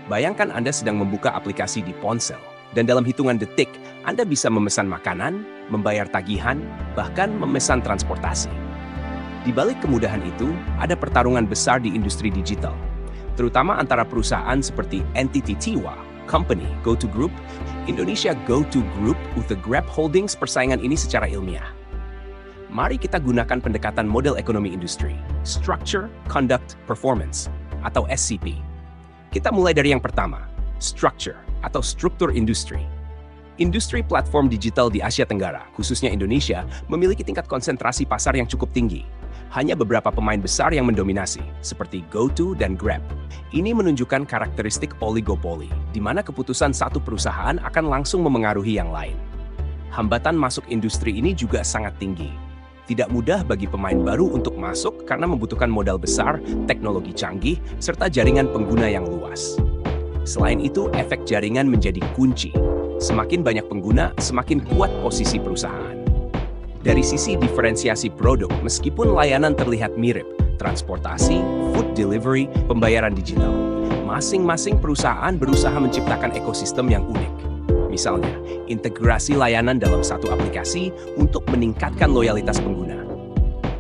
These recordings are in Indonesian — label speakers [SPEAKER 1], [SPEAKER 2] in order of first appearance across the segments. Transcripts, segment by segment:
[SPEAKER 1] Bayangkan Anda sedang membuka aplikasi di ponsel, dan dalam hitungan detik, Anda bisa memesan makanan, membayar tagihan, bahkan memesan transportasi. Di balik kemudahan itu, ada pertarungan besar di industri digital, terutama antara perusahaan seperti NTT TIWA, Company, GoTo Group, Indonesia GoTo Group, with the Grab Holdings. Persaingan ini secara ilmiah. Mari kita gunakan pendekatan model ekonomi industri, Structure, Conduct, Performance, atau SCP. Kita mulai dari yang pertama, Structure, atau struktur industri. Industri platform digital di Asia Tenggara, khususnya Indonesia, memiliki tingkat konsentrasi pasar yang cukup tinggi. Hanya beberapa pemain besar yang mendominasi, seperti GoTo dan Grab. Ini menunjukkan karakteristik oligopoli, di mana keputusan satu perusahaan akan langsung memengaruhi yang lain. Hambatan masuk industri ini juga sangat tinggi. Tidak mudah bagi pemain baru untuk masuk karena membutuhkan modal besar, teknologi canggih, serta jaringan pengguna yang luas. Selain itu, efek jaringan menjadi kunci. Semakin banyak pengguna, semakin kuat posisi perusahaan. Dari sisi diferensiasi produk, meskipun layanan terlihat mirip, transportasi, food delivery, pembayaran digital, masing-masing perusahaan berusaha menciptakan ekosistem yang unik. Misalnya, integrasi layanan dalam satu aplikasi untuk meningkatkan loyalitas pengguna.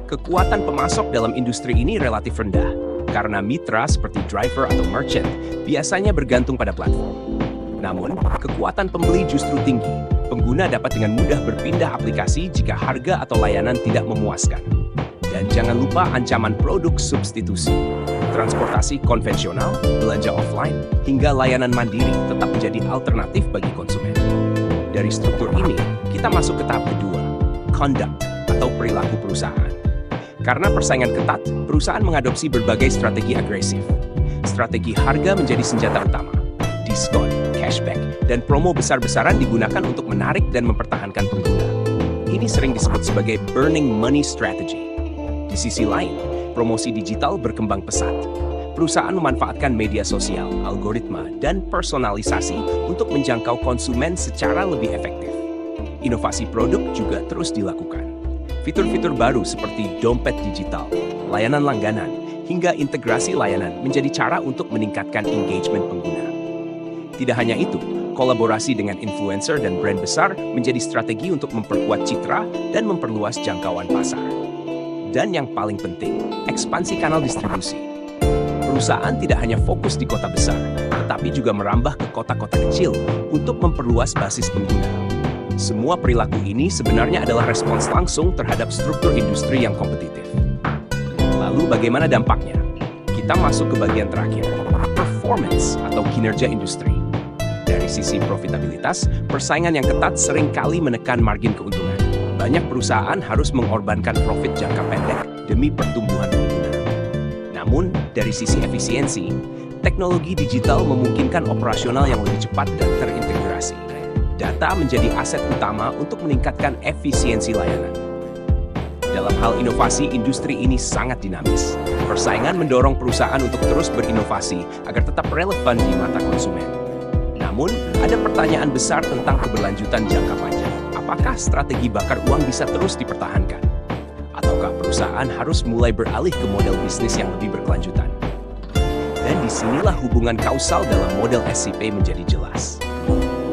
[SPEAKER 1] Kekuatan pemasok dalam industri ini relatif rendah, karena mitra seperti driver atau merchant biasanya bergantung pada platform. Namun, kekuatan pembeli justru tinggi. Pengguna dapat dengan mudah berpindah aplikasi jika harga atau layanan tidak memuaskan. Dan jangan lupa ancaman produk substitusi. Transportasi konvensional, belanja offline, hingga layanan mandiri tetap menjadi alternatif bagi konsumen. Dari struktur ini, kita masuk ke tahap kedua, conduct atau perilaku perusahaan. Karena persaingan ketat, perusahaan mengadopsi berbagai strategi agresif. Strategi harga menjadi senjata utama. Diskon, cashback, dan promo besar-besaran digunakan untuk menarik dan mempertahankan pengguna. Ini sering disebut sebagai burning money strategy. Di sisi lain, promosi digital berkembang pesat. Perusahaan memanfaatkan media sosial, algoritma, dan personalisasi untuk menjangkau konsumen secara lebih efektif. Inovasi produk juga terus dilakukan. Fitur-fitur baru seperti dompet digital, layanan langganan, hingga integrasi layanan menjadi cara untuk meningkatkan engagement pengguna. Tidak hanya itu, kolaborasi dengan influencer dan brand besar menjadi strategi untuk memperkuat citra dan memperluas jangkauan pasar. Dan yang paling penting, ekspansi kanal distribusi. Perusahaan tidak hanya fokus di kota besar, tetapi juga merambah ke kota-kota kecil untuk memperluas basis pengguna. Semua perilaku ini sebenarnya adalah respons langsung terhadap struktur industri yang kompetitif. Lalu bagaimana dampaknya? Kita masuk ke bagian terakhir, performance atau kinerja industri. Dari sisi profitabilitas, persaingan yang ketat seringkali menekan margin keuntungan. Banyak perusahaan harus mengorbankan profit jangka pendek demi pertumbuhan pengguna. Namun, dari sisi efisiensi, teknologi digital memungkinkan operasional yang lebih cepat dan terintegrasi. Data menjadi aset utama untuk meningkatkan efisiensi layanan. Dalam hal inovasi, industri ini sangat dinamis. Persaingan mendorong perusahaan untuk terus berinovasi agar tetap relevan di mata konsumen. Namun, ada pertanyaan besar tentang keberlanjutan jangka panjang. Apakah strategi bakar uang bisa terus dipertahankan? Ataukah perusahaan harus mulai beralih ke model bisnis yang lebih berkelanjutan? Dan disinilah hubungan kausal dalam model SCP menjadi jelas.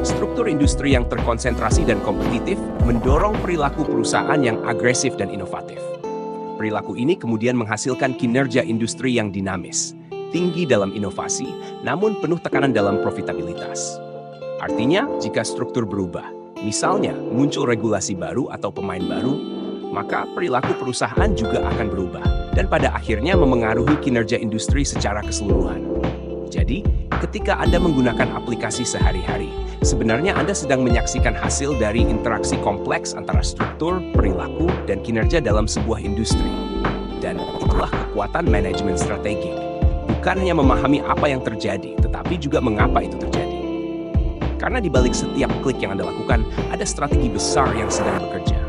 [SPEAKER 1] Struktur industri yang terkonsentrasi dan kompetitif mendorong perilaku perusahaan yang agresif dan inovatif. Perilaku ini kemudian menghasilkan kinerja industri yang dinamis, tinggi dalam inovasi, namun penuh tekanan dalam profitabilitas. Artinya, jika struktur berubah, misalnya muncul regulasi baru atau pemain baru, maka perilaku perusahaan juga akan berubah dan pada akhirnya memengaruhi kinerja industri secara keseluruhan. Jadi, ketika Anda menggunakan aplikasi sehari-hari, sebenarnya Anda sedang menyaksikan hasil dari interaksi kompleks antara struktur, perilaku, dan kinerja dalam sebuah industri. Dan itulah kekuatan manajemen strategik. Bukan hanya memahami apa yang terjadi, tetapi juga mengapa itu terjadi. Karena di balik setiap klik yang Anda lakukan, ada strategi besar yang sedang bekerja.